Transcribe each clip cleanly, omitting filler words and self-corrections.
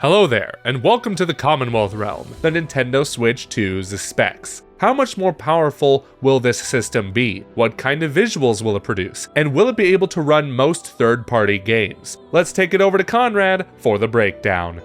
Hello there, and welcome to the Commonwealth realm, the Nintendo Switch 2's specs. How much more powerful will this system be? What kind of visuals will it produce? And will it be able to run most third-party games? Let's take it over to Konrad for the breakdown.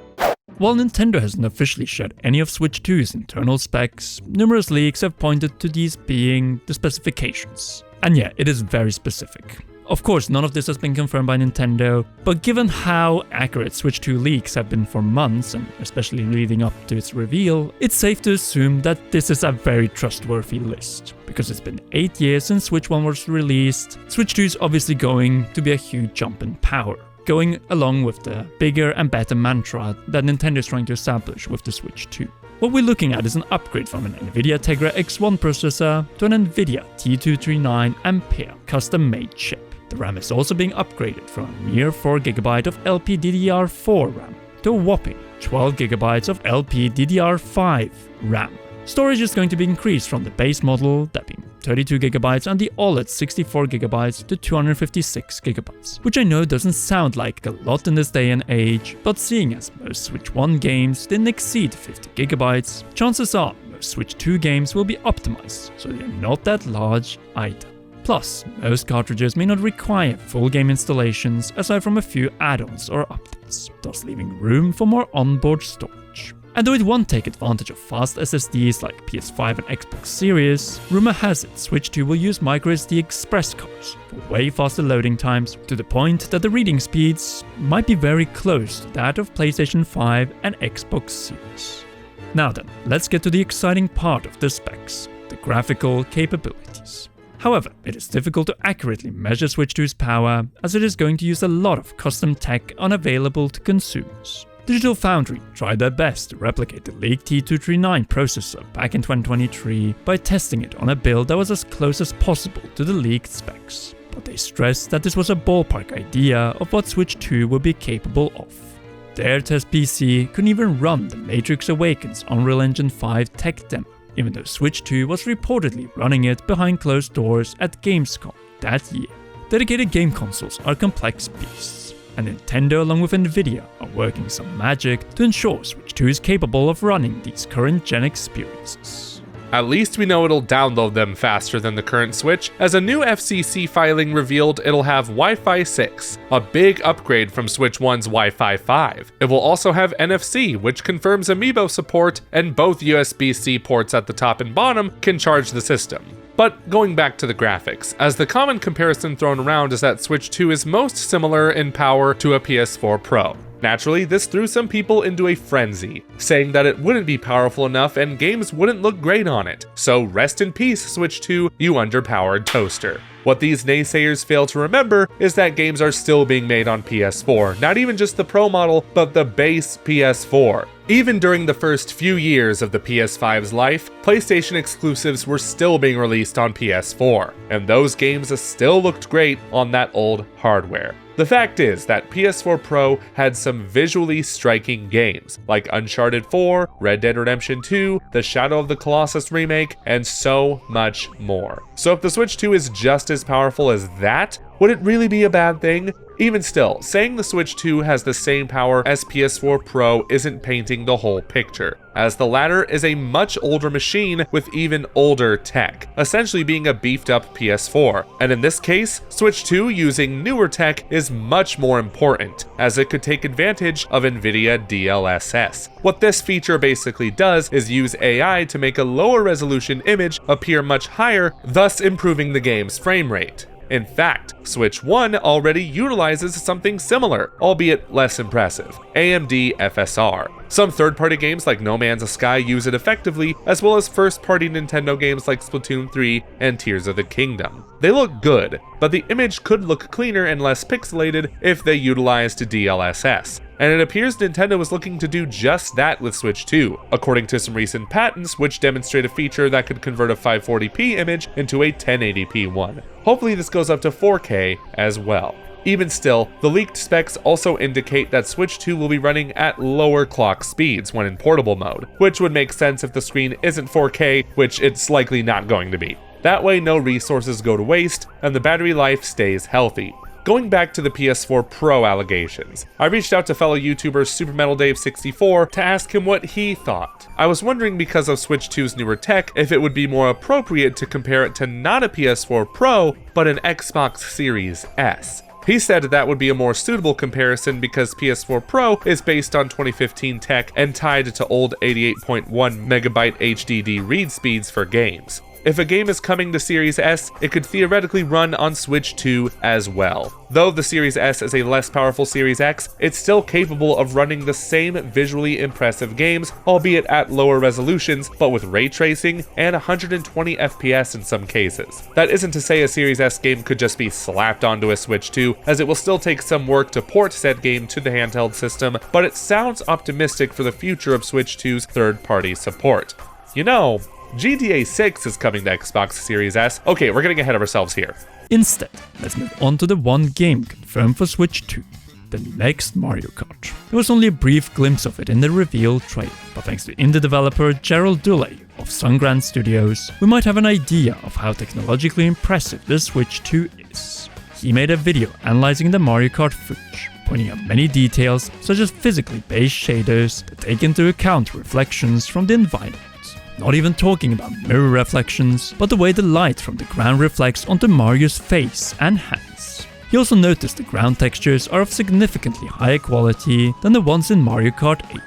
While Nintendo hasn't officially shared any of Switch 2's internal specs, numerous leaks have pointed to these being the specifications. And yeah, it is very specific. Of course, none of this has been confirmed by Nintendo, but given how accurate Switch 2 leaks have been for months, and especially leading up to its reveal, it's safe to assume that this is a very trustworthy list. Because it's been 8 years since Switch 1 was released, Switch 2 is obviously going to be a huge jump in power, going along with the bigger and better mantra that Nintendo is trying to establish with the Switch 2. What we're looking at is an upgrade from an Nvidia Tegra X1 processor to an Nvidia T239 Ampere custom-made chip. The RAM is also being upgraded from a mere 4GB of LPDDR4 RAM to a whopping 12GB of LPDDR5 RAM. Storage is going to be increased from the base model, that being 32GB, and the OLED 64GB to 256GB, which I know doesn't sound like a lot in this day and age, but seeing as most Switch 1 games didn't exceed 50GB, chances are most Switch 2 games will be optimized, so they're not that large either. Plus, most cartridges may not require full game installations aside from a few add-ons or updates, thus leaving room for more onboard storage. And though it won't take advantage of fast SSDs like PS5 and Xbox Series, rumor has it Switch 2 will use microSD express cards for way faster loading times, to the point that the reading speeds might be very close to that of PlayStation 5 and Xbox Series. Now then, let's get to the exciting part of the specs, the graphical capabilities. However, it is difficult to accurately measure Switch 2's power, as it is going to use a lot of custom tech unavailable to consumers. Digital Foundry tried their best to replicate the leaked T239 processor back in 2023 by testing it on a build that was as close as possible to the leaked specs, but they stressed that this was a ballpark idea of what Switch 2 would be capable of. Their test PC couldn't even run the Matrix Awakens Unreal Engine 5 tech demo, even though Switch 2 was reportedly running it behind closed doors at Gamescom that year. Dedicated game consoles are complex beasts, and Nintendo along with Nvidia are working some magic to ensure Switch 2 is capable of running these current-gen experiences. At least we know it'll download them faster than the current Switch, as a new FCC filing revealed it'll have Wi-Fi 6, a big upgrade from Switch 1's Wi-Fi 5. It will also have NFC, which confirms Amiibo support, and both USB-C ports at the top and bottom can charge the system. But going back to the graphics, as the common comparison thrown around is that Switch 2 is most similar in power to a PS4 Pro. Naturally, this threw some people into a frenzy, saying that it wouldn't be powerful enough and games wouldn't look great on it. So rest in peace, Switch 2, you underpowered toaster. What these naysayers fail to remember is that games are still being made on PS4, not even just the Pro model, but the base PS4. Even during the first few years of the PS5's life, PlayStation exclusives were still being released on PS4, and those games still looked great on that old hardware. The fact is that PS4 Pro had some visually striking games, like Uncharted 4, Red Dead Redemption 2, the Shadow of the Colossus remake, and so much more. So if the Switch 2 is just as powerful as that, would it really be a bad thing? Even still, saying the Switch 2 has the same power as PS4 Pro isn't painting the whole picture, as the latter is a much older machine with even older tech, essentially being a beefed up PS4. And in this case, Switch 2 using newer tech is much more important, as it could take advantage of Nvidia DLSS. What this feature basically does is use AI to make a lower resolution image appear much higher, thus improving the game's frame rate. In fact, Switch 1 already utilizes something similar, albeit less impressive, AMD FSR. Some third-party games like No Man's Sky use it effectively, as well as first-party Nintendo games like Splatoon 3 and Tears of the Kingdom. They look good, but the image could look cleaner and less pixelated if they utilized DLSS. And it appears Nintendo is looking to do just that with Switch 2, according to some recent patents which demonstrate a feature that could convert a 540p image into a 1080p one. Hopefully this goes up to 4K as well. Even still, the leaked specs also indicate that Switch 2 will be running at lower clock speeds when in portable mode, which would make sense if the screen isn't 4K, which it's likely not going to be. That way no resources go to waste, and the battery life stays healthy. Going back to the PS4 Pro allegations, I reached out to fellow YouTuber SuperMetalDave64 to ask him what he thought. I was wondering, because of Switch 2's newer tech, if it would be more appropriate to compare it to not a PS4 Pro, but an Xbox Series S. He said that would be a more suitable comparison because PS4 Pro is based on 2015 tech and tied to old 88.1 megabyte HDD read speeds for games. If a game is coming to Series S, it could theoretically run on Switch 2 as well. Though the Series S is a less powerful Series X, it's still capable of running the same visually impressive games, albeit at lower resolutions, but with ray tracing and 120 FPS in some cases. That isn't to say a Series S game could just be slapped onto a Switch 2, as it will still take some work to port said game to the handheld system, but it sounds optimistic for the future of Switch 2's third-party support. You know, GTA 6 is coming to Xbox Series S. Okay, we're getting ahead of ourselves here. Instead, let's move on to the one game confirmed for Switch 2, the next Mario Kart. There was only a brief glimpse of it in the reveal trailer, but thanks to indie developer Gerald Duley of Sungrand Studios, we might have an idea of how technologically impressive the Switch 2 is. He made a video analyzing the Mario Kart footage, pointing out many details such as physically based shaders that take into account reflections from the environment. Not even talking about mirror reflections, but the way the light from the ground reflects onto Mario's face and hands. He also noticed the ground textures are of significantly higher quality than the ones in Mario Kart 8,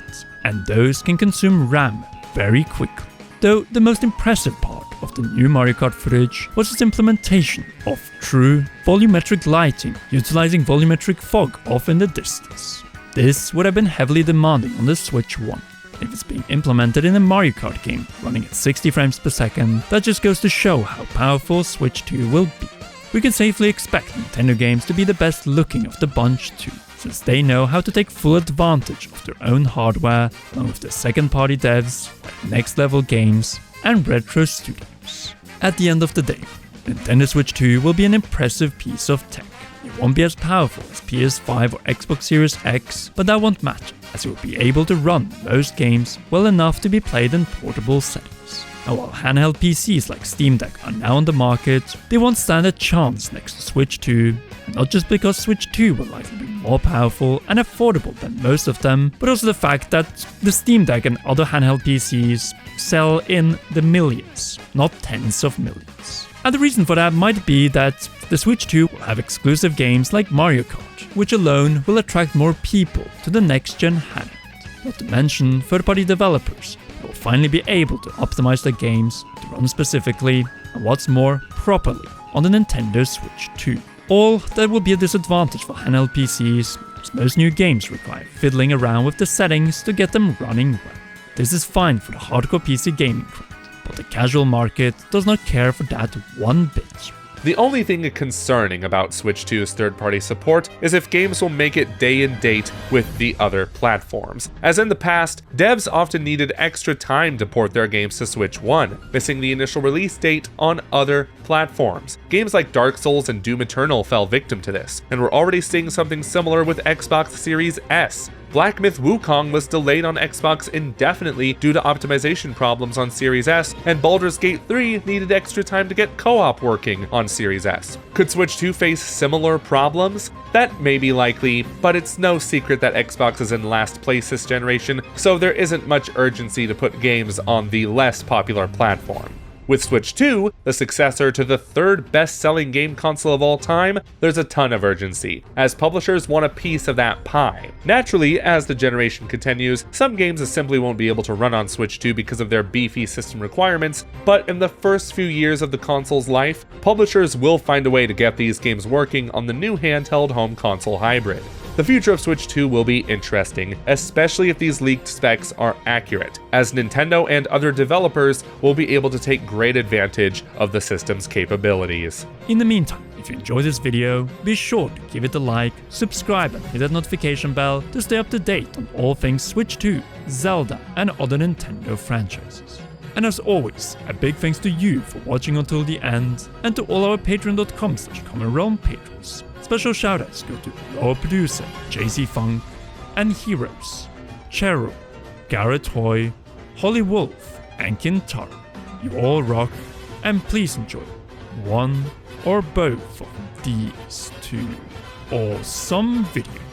and those can consume RAM very quickly. Though the most impressive part of the new Mario Kart footage was its implementation of true volumetric lighting, utilizing volumetric fog off in the distance. This would have been heavily demanding on the Switch 1. If it's being implemented in a Mario Kart game running at 60 frames per second, that just goes to show how powerful Switch 2 will be. We can safely expect Nintendo games to be the best looking of the bunch too, since they know how to take full advantage of their own hardware, along with their second-party devs like Next Level Games and Retro Studios. At the end of the day, Nintendo Switch 2 will be an impressive piece of tech. It won't be as powerful as PS5 or Xbox Series X, but that won't matter, as it will be able to run most games well enough to be played in portable settings. And while handheld PCs like Steam Deck are now on the market, they won't stand a chance next to Switch 2, and not just because Switch 2 will likely be more powerful and affordable than most of them, but also the fact that the Steam Deck and other handheld PCs sell in the millions, not tens of millions. And the reason for that might be that the Switch 2 will have exclusive games like Mario Kart, which alone will attract more people to the next-gen handheld. Not to mention third-party developers who will finally be able to optimize their games to run specifically, and what's more, properly, on the Nintendo Switch 2. All that will be a disadvantage for handheld PCs, as most new games require fiddling around with the settings to get them running well. This is fine for the hardcore PC gaming crowd, but the casual market does not care for that one bit. The only thing concerning about Switch 2's third-party support is if games will make it day and date with the other platforms. As in the past, devs often needed extra time to port their games to Switch 1, missing the initial release date on other platforms. Games like Dark Souls and Doom Eternal fell victim to this, and we're already seeing something similar with Xbox Series S. Black Myth Wukong was delayed on Xbox indefinitely due to optimization problems on Series S, and Baldur's Gate 3 needed extra time to get co-op working on Series S. Could Switch 2 face similar problems? That may be likely, but it's no secret that Xbox is in last place this generation, so there isn't much urgency to put games on the less popular platform. With Switch 2, the successor to the third best-selling game console of all time, there's a ton of urgency, as publishers want a piece of that pie. Naturally, as the generation continues, some games simply won't be able to run on Switch 2 because of their beefy system requirements, but in the first few years of the console's life, publishers will find a way to get these games working on the new handheld home console hybrid. The future of Switch 2 will be interesting, especially if these leaked specs are accurate, as Nintendo and other developers will be able to take great advantage of the system's capabilities. In the meantime, if you enjoyed this video, be sure to give it a like, subscribe and hit that notification bell to stay up to date on all things Switch 2, Zelda and other Nintendo franchises. And as always, a big thanks to you for watching until the end, and to all our patreon.com/CommonRealm patrons. Special shoutouts go to our producer, JC Funk, and heroes, Cheryl, Garrett Hoy, Holly Wolf, and Kintaro. You all rock, and please enjoy one or both of these two. or some video.